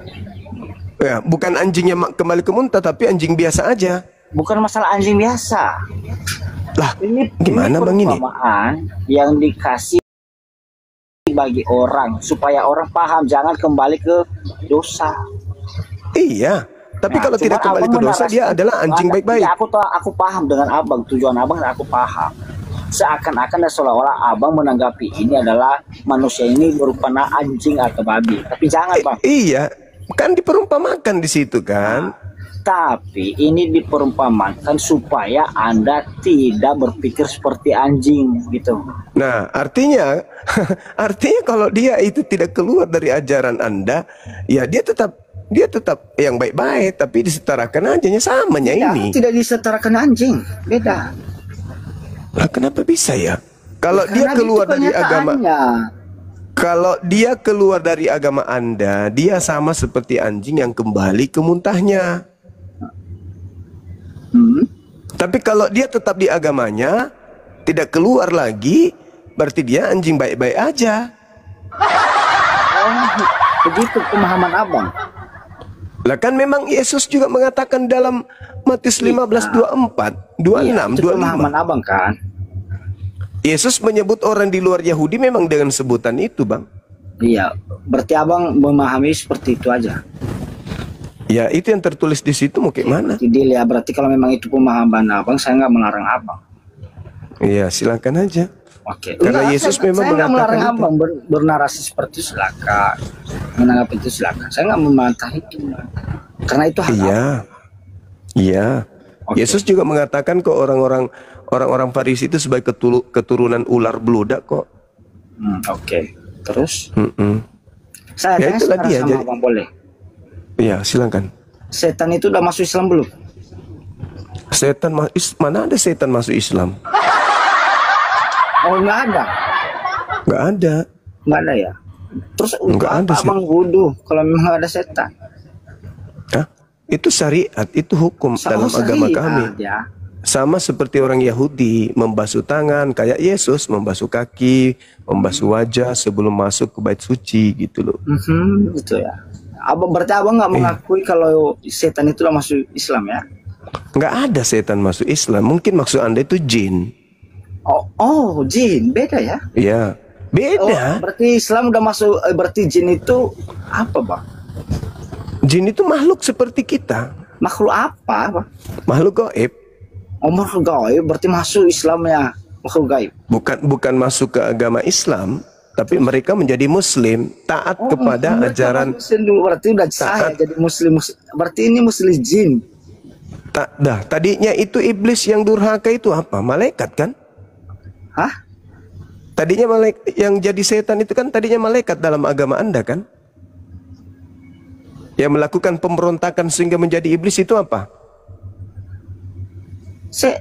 Ya, bukan anjing yang kembali ke muntah, tapi anjing biasa aja. Bukan masalah anjing biasa. Lah, ini gimana Bang ini? Yang dikasih bagi orang supaya orang paham jangan kembali ke dosa. Iya. Tapi kalau tidak kembali ke dosa, dia adalah anjing baik-baik. Ya, aku paham dengan abang, tujuan abang dan aku paham. Seakan-akan dan seolah-olah abang menanggapi ini adalah manusia ini berupa anjing atau babi. Tapi jangan Bang. Iya, kan diperumpamakan di situ kan. Tapi ini diperumpamakan supaya Anda tidak berpikir seperti anjing gitu. Nah, artinya kalau dia itu tidak keluar dari ajaran Anda, ya dia tetap yang baik-baik, tapi disetarakan aja samanya ini. Tidak disetarakan anjing, beda. Lah kenapa bisa ya? Kalau dia keluar dari agama, kalau dia keluar dari agama Anda, dia sama seperti anjing yang kembali ke muntahnya. Tapi kalau dia tetap di agamanya, tidak keluar lagi, berarti dia anjing baik-baik aja. Begitu pemahaman abang. Lah kan memang Yesus juga mengatakan dalam Matius 15:24, 26, 25. Pemahaman abang kan. Yesus menyebut orang di luar Yahudi memang dengan sebutan itu, Bang. Iya, berarti abang memahami seperti itu aja. Ya, itu yang tertulis di situ mau kayak mana? Jadi ya berarti kalau memang itu pemahaman abang, saya nggak melarang abang. Iya, silakan aja. Oke. Karena Yesus memang saya mengatakan melarang abang bernarasi seperti itu, silakan. Menanggapi itu silakan. Saya nggak membantah itu. Karena itu hak. Iya. Yesus juga mengatakan kok orang-orang Farisi itu sebagai keturunan ular beludak kok. Oke. Terus? Saya Ya, tanya itulah sekarang dia, sama jadi- abang boleh. Iya, silakan. Setan itu udah masuk Islam belum? Mana ada setan masuk Islam? Oh, nggak ada. Nggak ada. Nggak ada ya. Terus untuk Nggak ada apa abang wudhu kalau memang nggak ada setan? Hah? Itu syariat, itu hukum dalam agama kami. Ya. Sama seperti orang Yahudi membasuh tangan kayak Yesus membasuh kaki, membasuh wajah sebelum masuk ke bait suci gitu loh. Gitu ya. Berarti abang nggak mengakui kalau setan itu masuk Islam ya? Nggak ada setan masuk Islam. Mungkin maksud Anda itu jin. Oh, jin beda ya? Iya, beda. Berarti Islam udah masuk. Berarti jin itu apa, bang? Jin itu makhluk seperti kita. Makhluk apa, bang? Makhluk gaib. Oh, makhluk gaib. Berarti masuk Islam ya, makhluk gaib. Bukan masuk ke agama Islam, tapi mereka menjadi Muslim, taat kepada ajaran. Berarti udah sah jadi Muslim. Berarti ini Muslim jin. Tadinya itu iblis yang durhaka itu apa? Malaikat kan? Hah? Tadinya malaikat yang jadi setan itu kan tadinya malaikat dalam agama Anda kan? Yang melakukan pemberontakan sehingga menjadi iblis itu apa?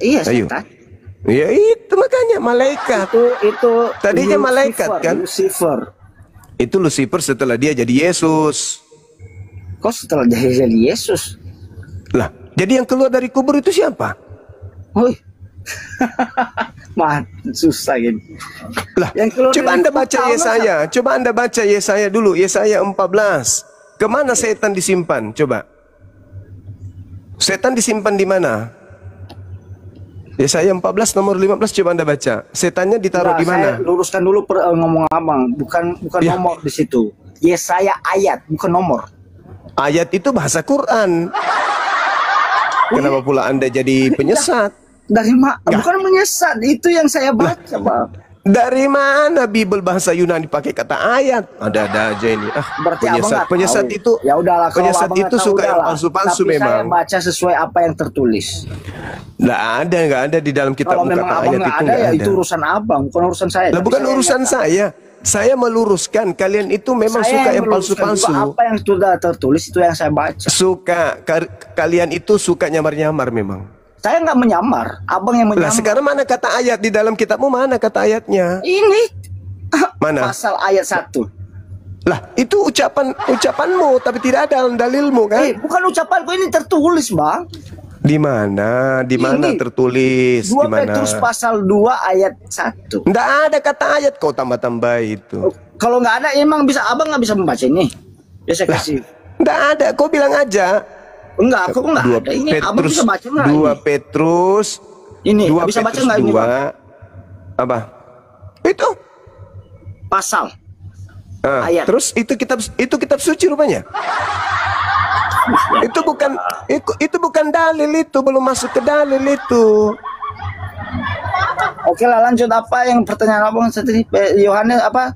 Iya, setan. Ya itu makanya malaikat. Itu tadinya Lucifer, malaikat kan? Lucifer. Itu Lucifer setelah dia jadi Yesus. Kok setelah dia jadi Yesus? Lah, jadi yang keluar dari kubur itu siapa? Woi. Susah gini. Lah, coba Anda baca Yesaya. Coba Anda baca Yesaya dulu. Yesaya 14. Kemana setan disimpan? Coba. Setan disimpan di mana? Yesaya 14 nomor 15 coba Anda baca. Setannya ditaruh di mana? Saya luruskan dulu ngomong abang. Bukan ya. Nomor di situ. Yesaya ayat, bukan nomor. Ayat itu bahasa Quran. Kenapa pula Anda jadi penyesat? Dari mana? Bukan menyesat, itu yang saya baca, Bang. Dari mana Bible bahasa Yunani pakai kata ayat? Ada aja ini. Berarti penyesat itu. Ya udahlah, penyesat itu suka yang palsu-palsu memang. Saya baca sesuai apa yang tertulis. Nggak ada di dalam kitab kata ayat itu nggak ada. Itu urusan abang, bukan urusan saya. Lah bukan urusan saya. Saya meluruskan, kalian itu memang suka yang palsu-palsu. Apa yang sudah tertulis itu yang saya baca. Kalian itu suka nyamar-nyamar memang. Saya nggak menyamar, abang yang menyamar. Lah sekarang mana kata ayat di dalam kitabmu, mana kata ayatnya? Ini. Mana? Pasal ayat 1. Lah itu ucapanmu, tapi tidak ada dalam dalilmu kan? Bukan ucapanku, ini tertulis, Bang. Di mana? Di mana tertulis? 2 Petrus pasal 2 ayat 1. Nggak ada kata ayat, kau tambah-tambah itu. Kalau nggak ada, emang abang nggak bisa membaca ini. Ya saya kasih. Nggak ada, kau bilang aja. Enggak, aku nggak ada. Ini abang bisa baca nggak? 2 Petrus. Ini 2 bisa baca Petrus nggak ini? 2. Apa? Itu. Pasal. Ayat. Terus itu kitab suci rupanya. Itu bukan dalil, itu belum masuk ke dalil itu. Oke lah, lanjut. Apa yang pertanyaan abang tadi? Yohanes apa?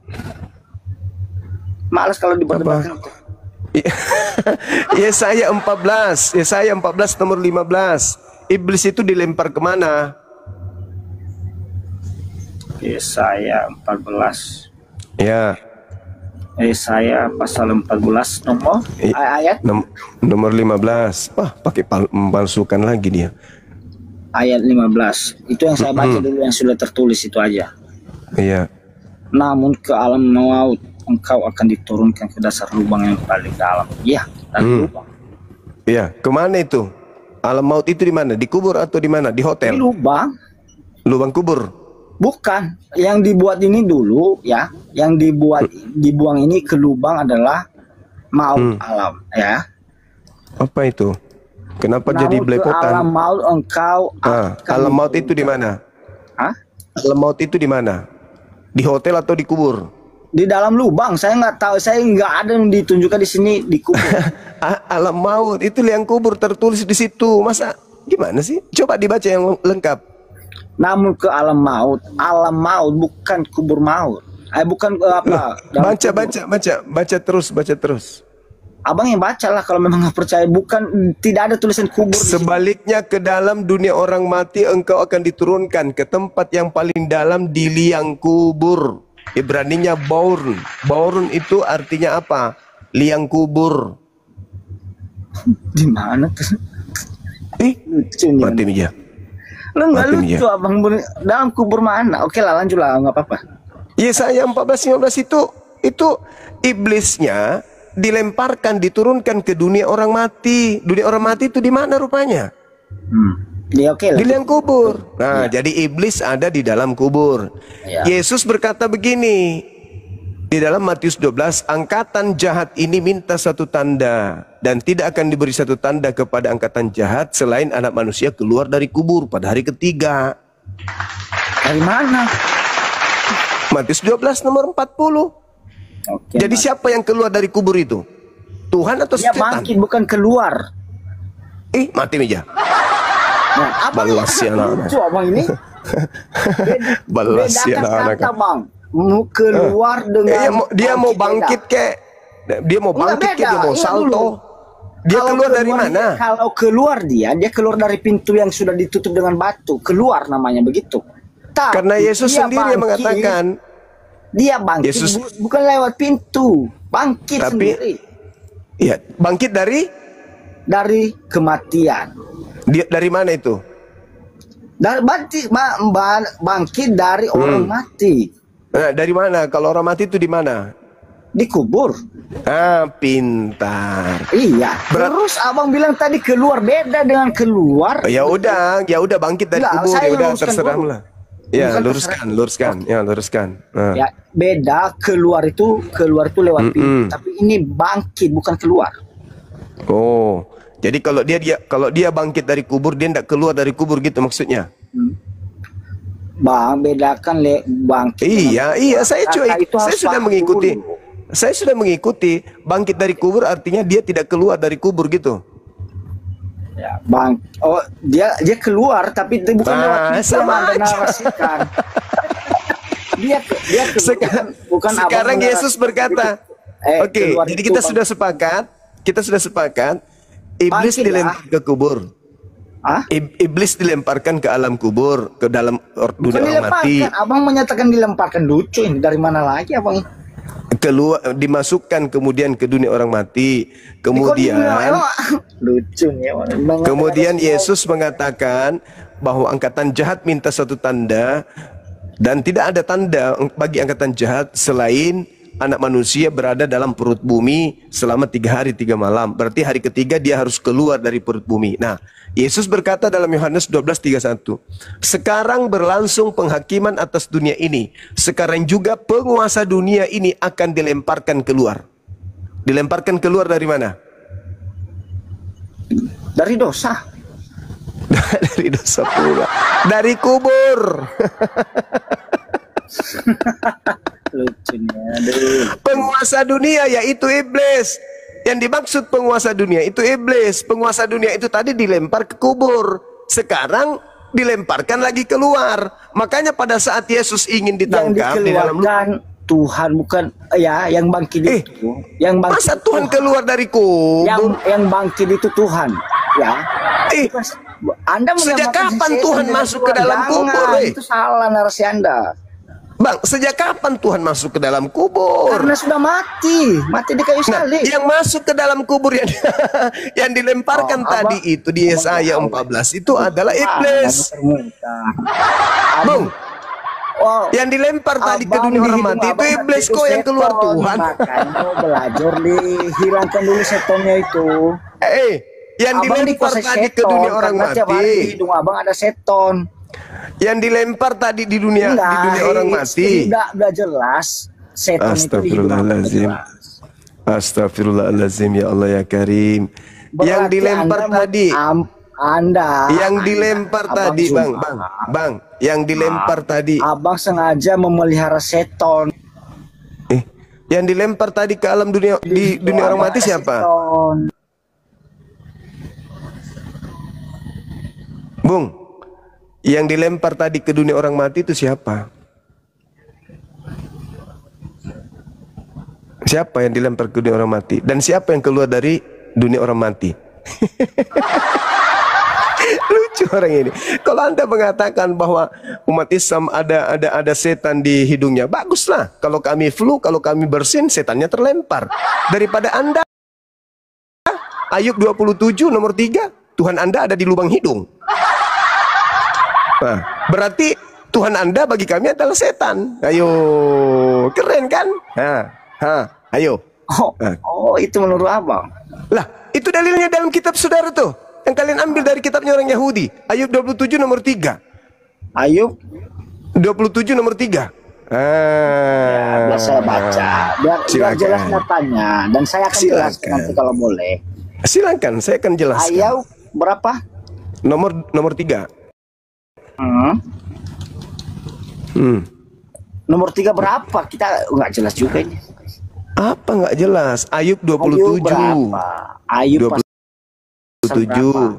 Malas kalau diperdebatkan. Yesaya 14 nomor 15. Iblis itu dilempar kemana? Yesaya 14. Ya. Yesaya pasal 14 nomor ayat nomor 15. Wah, pakai memalsukan lagi dia. Ayat 15. Itu yang saya baca dulu, yang sudah tertulis itu aja. Iya. Namun ke alam maut engkau akan diturunkan ke dasar lubang yang paling dalam. Iya, lubang. Iya, kemana itu? Alam maut itu di mana? Di kubur atau di mana? Di hotel? Di lubang. Lubang kubur. Bukan, yang dibuat ini dulu ya, yang dibuang ini ke lubang adalah maut alam ya. Apa itu? Kenapa jadi belepotan? Alam maut engkau alam maut itu di mana? Hah? Alam maut itu di mana? Di hotel atau di kubur? Di dalam lubang. Saya nggak tahu, saya nggak ada yang ditunjukkan di sini di kubur. Alam maut itu liang kubur tertulis di situ. Masa gimana sih? Coba dibaca yang lengkap. Namun ke alam maut bukan kubur maut. Bukan apa? Baca terus. Abang yang baca lah kalau memang nggak percaya. Bukan, tidak ada tulisan kubur. Sebaliknya ke dalam dunia orang mati engkau akan diturunkan ke tempat yang paling dalam di liang kubur. Ibraninya baurn. Baurn itu artinya apa? Liang kubur. Di mana tuh? Lucu nih. Mati Mija. Lu nggak Mati, lucu abang dalam kubur mana? Oke lah lanjut lah nggak apa-apa. Yesaya 14:15 itu iblisnya dilemparkan, diturunkan ke dunia orang mati. Dunia orang mati itu di mana rupanya? Ya oke lah. Di liang kubur. Nah, jadi iblis ada di dalam kubur. Ya. Yesus berkata begini di dalam Matius 12, angkatan jahat ini minta satu tanda, dan tidak akan diberi satu tanda kepada angkatan jahat selain anak manusia keluar dari kubur pada hari ketiga. Dari mana? Matius 12 nomor 40. Oke, Jadi siapa yang keluar dari kubur itu? Tuhan atau dia setan? bangkit bukan keluar. Mati Mija. Nah, abang Balas ya anak-anak. lucu abang ini. Balas ya Bedakan anak-anak. kata bang. Mau keluar dengan Dia mau bangkit kek. Dia mau Enggak, bangkit kek, beda. dia mau Ingat salto. dulu. Dia Kalau keluar dari mana? Kalau keluar dia keluar dari pintu yang sudah ditutup dengan batu. Keluar namanya begitu. Tapi Karena Yesus dia sendiri yang bangkit, mengatakan, dia bangkit Yesus- bukan lewat pintu, bangkit Tapi- sendiri ya, bangkit dari kematian. dia dari mana itu? Bangkit dari orang mati Nah, dari mana? Kalau orang mati itu di mana? di kubur. Pintar. Iya. Terus abang bilang tadi keluar, beda dengan keluar. Ya udah bangkit dari Enggak, kubur. saya Ya udah luruskan terserah dulu. lah. Ya, Bukan luruskan. Ya, luruskan. Nah. Ya, beda keluar itu lewat pintu, tapi ini bangkit bukan keluar. Oh. Jadi kalau dia bangkit dari kubur, dia tidak keluar dari kubur gitu maksudnya. Bang, bedakan bangkit. Iya, saya harus sudah paham mengikuti. dulu. Saya sudah mengikuti. Bangkit dari kubur artinya dia tidak keluar dari kubur gitu. Ya, bang. Oh, dia keluar tapi itu bukan lewat pintu yang sama Anda aja. narasikan. dia keluar, bukan Sekarang abang Yesus berkata, oke, keluar jadi itu, kita Bang. sudah sepakat, iblis Bangkit dilempar ke kubur. Hah? Iblis dilemparkan ke alam kubur, ke dalam dunia Bukan orang mati. dilemparkan, abang menyatakan dilemparkan. Lucu ini, dari mana lagi abang? Keluar, dimasukkan kemudian ke dunia orang mati. Kemudian lucu nih abang. Kemudian Yesus mengatakan bahwa angkatan jahat minta satu tanda, dan tidak ada tanda bagi angkatan jahat selain anak manusia berada dalam perut bumi selama 3 hari 3 malam. Berarti hari ketiga dia harus keluar dari perut bumi. Nah, Yesus berkata dalam Yohanes 12:31, sekarang berlangsung penghakiman atas dunia ini. Sekarang juga penguasa dunia ini akan dilemparkan keluar. Dilemparkan keluar dari mana? Dari dosa. Dari dosa pula. Dari kubur. Lucunya, aduh. Penguasa dunia yaitu iblis. Yang dimaksud penguasa dunia itu iblis. Penguasa dunia itu tadi dilempar ke kubur. Sekarang dilemparkan lagi keluar. Makanya pada saat Yesus ingin Yang ditangkap di dalam dikeluarkan Tuhan, bukan ya yang bangkit itu. Yang bangkit masa itu Tuhan keluar dari kubur? Yang bangkit itu Tuhan, ya. Anda sejak menyamakan kapan setan Tuhan dengan masuk ke dalam Jangan, kubur? Itu salah narasi Anda. Bang, sejak kapan Tuhan masuk ke dalam kubur? Karena sudah mati di kayu salib. Yang masuk ke dalam kubur yang dilemparkan tadi itu di Yesaya 14 itu adalah iblis. Bang, yang dilempar tadi ke dunia orang mati itu iblis kok, yang keluar Tuhan. Makanya belajar dihilangkan dulu setonnya itu. Yang dilempar tadi ke dunia orang mati. Di hidung abang ada seton. Yang dilempar tadi di dunia orang mati. Udah jelas. Seton Astagfirullahaladzim. Astagfirullahaladzim, ya Allah ya Karim. Berarti Yang dilempar tadi. Yang dilempar tadi, Bang. Yang dilempar tadi. Abang sengaja memelihara seton. Yang dilempar tadi ke alam dunia di dunia orang mati siapa? Bung, yang dilempar tadi ke dunia orang mati itu siapa? Siapa yang dilempar ke dunia orang mati? Dan siapa yang keluar dari dunia orang mati? Lucu orang ini. Kalau Anda mengatakan bahwa umat Islam ada setan di hidungnya, baguslah. Kalau kami flu, kalau kami bersin, setannya terlempar. Daripada Anda Ayub 27 nomor 3, Tuhan Anda ada di lubang hidung. Nah, berarti Tuhan Anda bagi kami adalah setan. Ayo, keren kan? Ayo. Oh, itu menurut abang. Lah, itu dalilnya dalam kitab saudara tuh. Yang kalian ambil dari kitabnya orang Yahudi. Ayub 27 nomor 3. Ayub 27 nomor 3. Ya, biar saya baca. Biar jelas datanya. Dan saya akan jelaskan nanti kalau boleh. Silakan, saya akan jelaskan. Ayub berapa? Nomor 3. Nomor 3 berapa? Kita nggak jelas juga ini. Apa nggak jelas? Ayub 27. Ayub berapa? Ayub 27.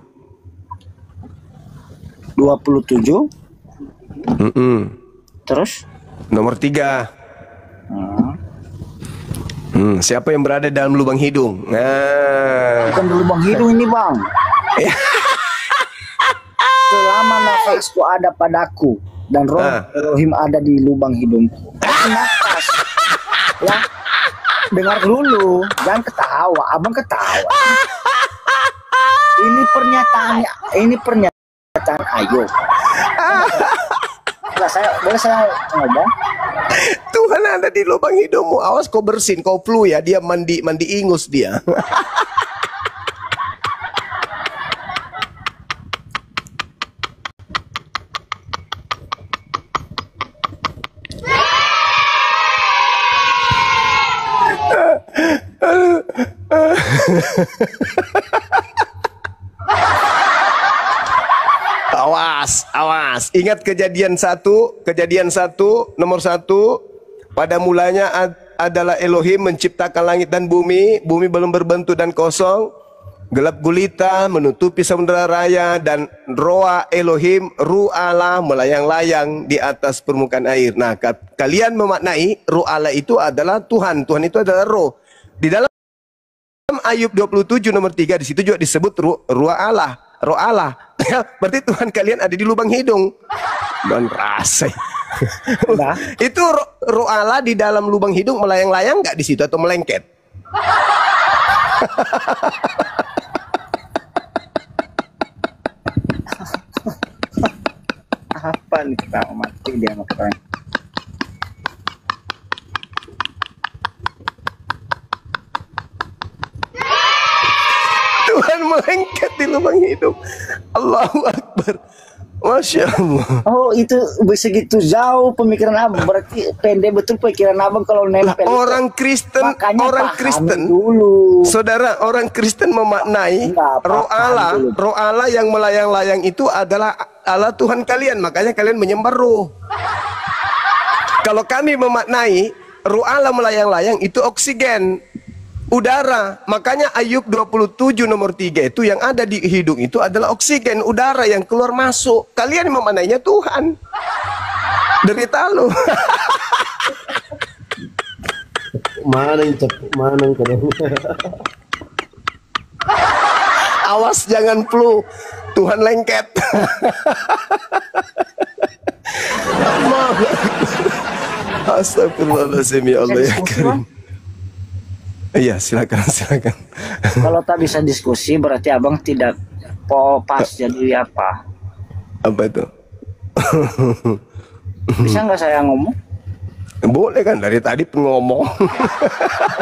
27. Terus? Nomor 3. Siapa yang berada dalam lubang hidung? Bukan di lubang hidung ini, Bang. Selama nafasku ada padaku dan roh Elohim ada di lubang hidungku. Nafas. Ya. Dengar dulu, jangan ketawa. Abang ketawa. Ini pernyataan Ayub. Boleh saya ngomong? Tuhan ada di lubang hidungmu. Awas kau bersin, kau flu ya. Dia mandi ingus dia. Awas. Ingat kejadian 1 nomor 1. Pada mulanya adalah Elohim menciptakan langit dan bumi. Bumi belum berbentuk dan kosong. Gelap gulita menutupi samudera raya, dan roa Elohim, ru'ala, melayang-layang di atas permukaan air. Nah, kalian memaknai ru'ala itu adalah Tuhan. Tuhan itu adalah roh. Di dalam Ayub 27 nomor 3 di situ juga disebut ru'ala, roh Allah. Berarti Tuhan kalian ada di lubang hidung. Dan rasa. Itu roh Allah di dalam lubang hidung melayang-layang nggak di situ atau melengket? Apa nih kita mati dia mau keren. Tuhan melengket di lubang hidung. Allahu Akbar. Masya Allah. Oh, itu segitu jauh pemikiran abang. Berarti pendek betul pikiran abang kalau nempel. Orang Kristen, dulu. Saudara, orang Kristen memaknai roh Allah yang melayang-layang itu adalah Allah Tuhan kalian. Makanya kalian menyembah roh. Kalau kami memaknai roh Allah melayang-layang itu oksigen, udara. Makanya Ayub 27 nomor 3 itu yang ada di hidung itu adalah oksigen, udara yang keluar masuk. Kalian memanainya Tuhan. Derita lu. Mana yang cepet, mana yang keren. Awas jangan flu. Tuhan lengket. Astagfirullahaladzim, ya Allah ya Karim. Iya, silakan. Kalau tak bisa diskusi berarti abang tidak pas jadi apa? Apa itu? Bisa nggak saya ngomong? Boleh kan, dari tadi pengomong.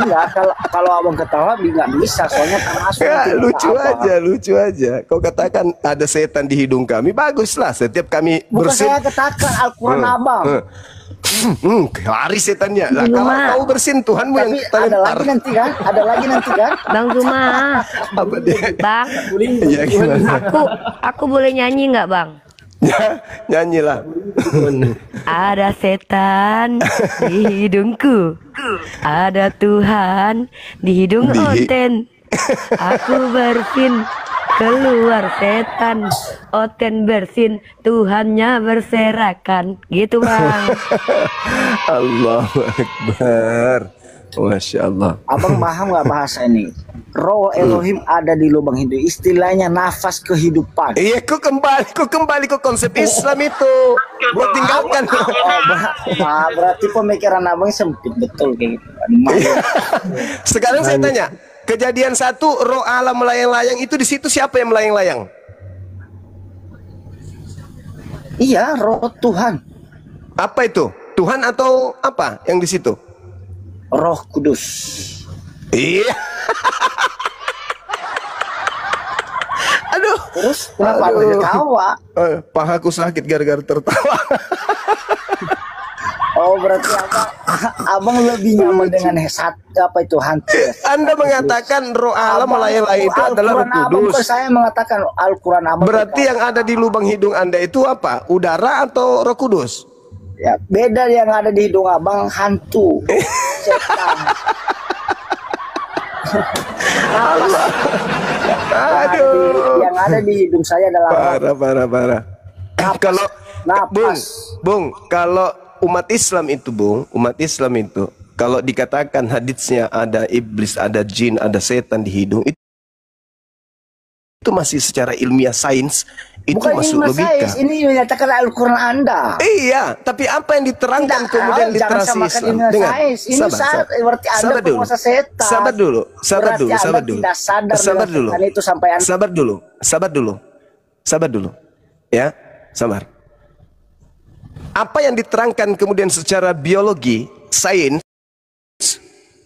Enggak, kalau abang ketawa nggak bisa, soalnya termasuk. Ya, lucu aja. Kau katakan ada setan di hidung kami, baguslah. Setiap kami Bukan bersin. saya katakan Al-Quran abang. Lari setannya. Lah, kalau kau bersin Tuhanmu yang terlempar. Ada lagi nanti kan? Bang Zuma. Apa dia? Bang, Ya, gimana? aku boleh nyanyi nggak, Bang? Ya, nyanyilah. Ada setan di hidungku, ada Tuhan di hidung Oten. Aku bersin, keluar setan. Oten bersin, Tuhannya berserakan. Gitu, Bang. Allahu Akbar. Masya Allah. Abang paham nggak bahasa ini? Roh Elohim ada di lubang hidung. Istilahnya nafas kehidupan. Iya, kau kembali ke konsep Islam itu. Bro, tinggalkan. Berarti pemikiran abang sempit betul kayak gitu. Sekarang saya tanya, Kejadian 1, roh Allah melayang-layang, itu di situ siapa yang melayang-layang? Iya, roh Tuhan, Apa itu? Tuhan atau apa yang di situ? Roh Kudus. Iya. Aduh. Terus kenapa Abang ketawa? Pahaku sakit gara-gara tertawa. Oh, berarti abang lebih nyaman dengan apa itu hantu ya? Anda mengatakan roh Allah melayang-layang itu adalah Roh Kudus. Saya mengatakan Al-Quran abang. Berarti yang ada di lubang hidung Anda itu apa? Udara atau Roh Kudus? Ya, beda yang ada di hidung abang hantu. Setan. Aduh. Yang ada di hidung saya adalah Parah. Kalau Bung, kalau umat Islam itu, kalau dikatakan haditsnya ada iblis, ada jin, ada setan di hidung, itu masih secara ilmiah sains, itu bukan masuk logika. Sains, ini menyatakan Al-Quran Anda. Iya, tapi apa yang diterangkan kemudian literasi Islam dengan berarti Anda penguasa setan. Sabar dulu. Ya, sabar. Apa yang diterangkan kemudian secara biologi, sains,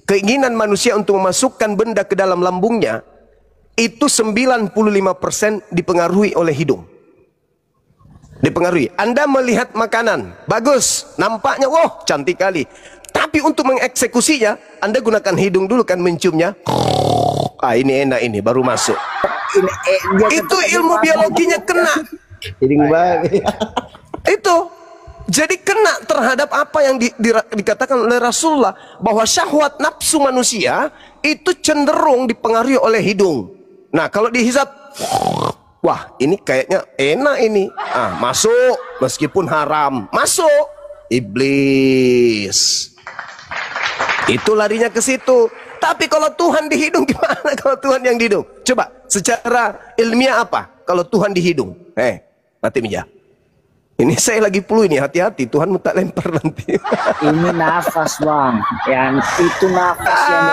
keinginan manusia untuk memasukkan benda ke dalam lambungnya, itu 95% dipengaruhi oleh hidung. Dipengaruhi. Anda melihat makanan, bagus, nampaknya, wah cantik kali. Tapi untuk mengeksekusinya, Anda gunakan hidung dulu kan menciumnya. Ah, ini enak ini, baru masuk. Itu ilmu biologinya kena. Itu. Jadi kena terhadap apa yang dikatakan oleh Rasulullah, bahwa syahwat nafsu manusia itu cenderung dipengaruhi oleh hidung. Nah, kalau dihisap, wah ini kayaknya enak ini, masuk, meskipun haram, masuk. Iblis itu larinya ke situ. Tapi kalau Tuhan di hidung gimana? Kalau Tuhan yang di hidung, coba secara ilmiah apa kalau Tuhan di hidung? Mati meja. Ini saya lagi flu ini, hati-hati, Tuhan mau tak lempar nanti. Ini nafas bang, yang itu nafas yang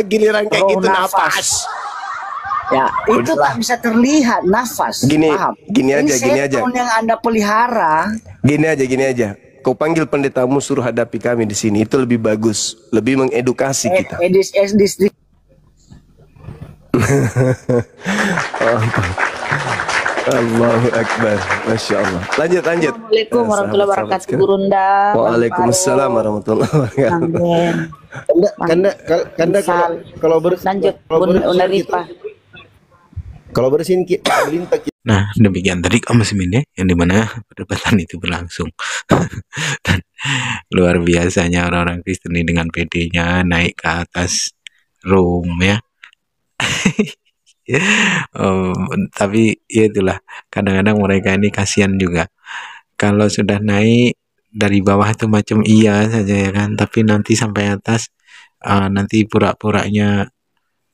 giliran kayak gitu nafas. Ya, itu tak bisa terlihat nafas. Gini ini aja. Yang Anda pelihara. Gini aja. Kau panggil pendetamu, suruh hadapi kami di sini, itu lebih bagus, lebih mengedukasi kita. Allahu Akbar, Masya Allah. Lanjut. Assalamualaikum warahmatullahi wabarakatuh, Gurunda. Waalaikumsalam warahmatullahi wabarakatuh. Kanda kalau lanjut, kalau bersihin kita. Nah, demikian tadi kaum muslimin yang dimana perdebatan itu berlangsung. Dan luar biasanya orang-orang Kristen ini dengan PD-nya naik ke atas room ya. Tapi ya itulah, kadang-kadang mereka ini kasihan juga. Kalau sudah naik dari bawah itu macam iya saja ya kan, tapi nanti sampai atas nanti pura-puranya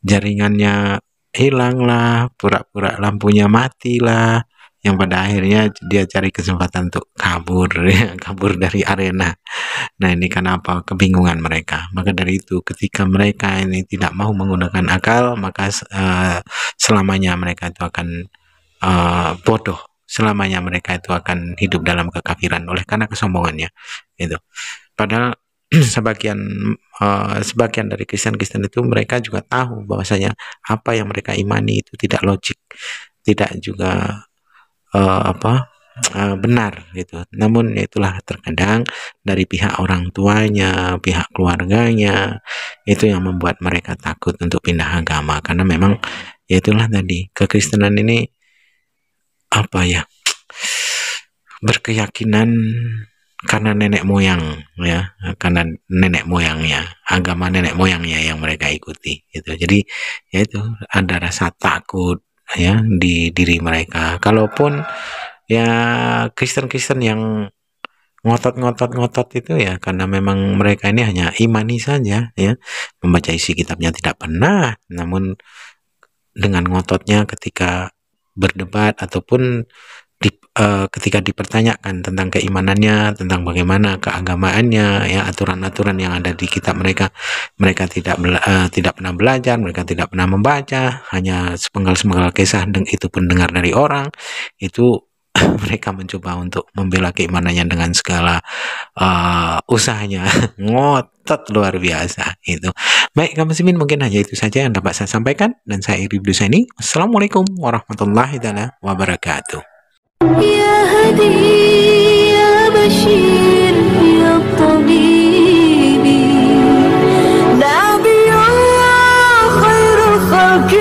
jaringannya hilang lah, pura-pura lampunya mati lah, yang pada akhirnya dia cari kesempatan untuk kabur ya, kabur dari arena. Nah, ini kenapa kebingungan mereka. Maka dari itu ketika mereka ini tidak mau menggunakan akal, maka selamanya mereka itu akan bodoh, selamanya mereka itu akan hidup dalam kekafiran oleh karena kesombongannya itu. Padahal sebagian dari Kristen itu mereka juga tahu bahwasanya apa yang mereka imani itu tidak logik, tidak juga benar gitu. Namun itulah terkadang dari pihak orang tuanya, pihak keluarganya itu yang membuat mereka takut untuk pindah agama, karena memang ya itulah tadi, kekristenan ini berkeyakinan karena nenek moyang ya, karena nenek moyangnya, agama nenek moyangnya yang mereka ikuti gitu. Jadi ya itu ada rasa takut ya di diri mereka. Kalaupun ya Kristen yang ngotot itu ya karena memang mereka ini hanya imani saja ya, membaca isi kitabnya tidak pernah, namun dengan ngototnya ketika berdebat ataupun ketika dipertanyakan tentang keimanannya, tentang bagaimana keagamaannya, ya aturan-aturan yang ada di kitab mereka, mereka tidak pernah belajar, mereka tidak pernah membaca, hanya sepenggal-sepenggal kisah itu pun dengar dari orang, itu mereka mencoba untuk membela keimanannya dengan segala usahanya, ngotot luar biasa itu. Baik, kaum muslimin, mungkin hanya itu saja yang dapat saya sampaikan, dan saya Iri Dusani. Assalamualaikum warahmatullahi wabarakatuh. يا هدي يا بشير يا طبيبي نبي الله خير الخلق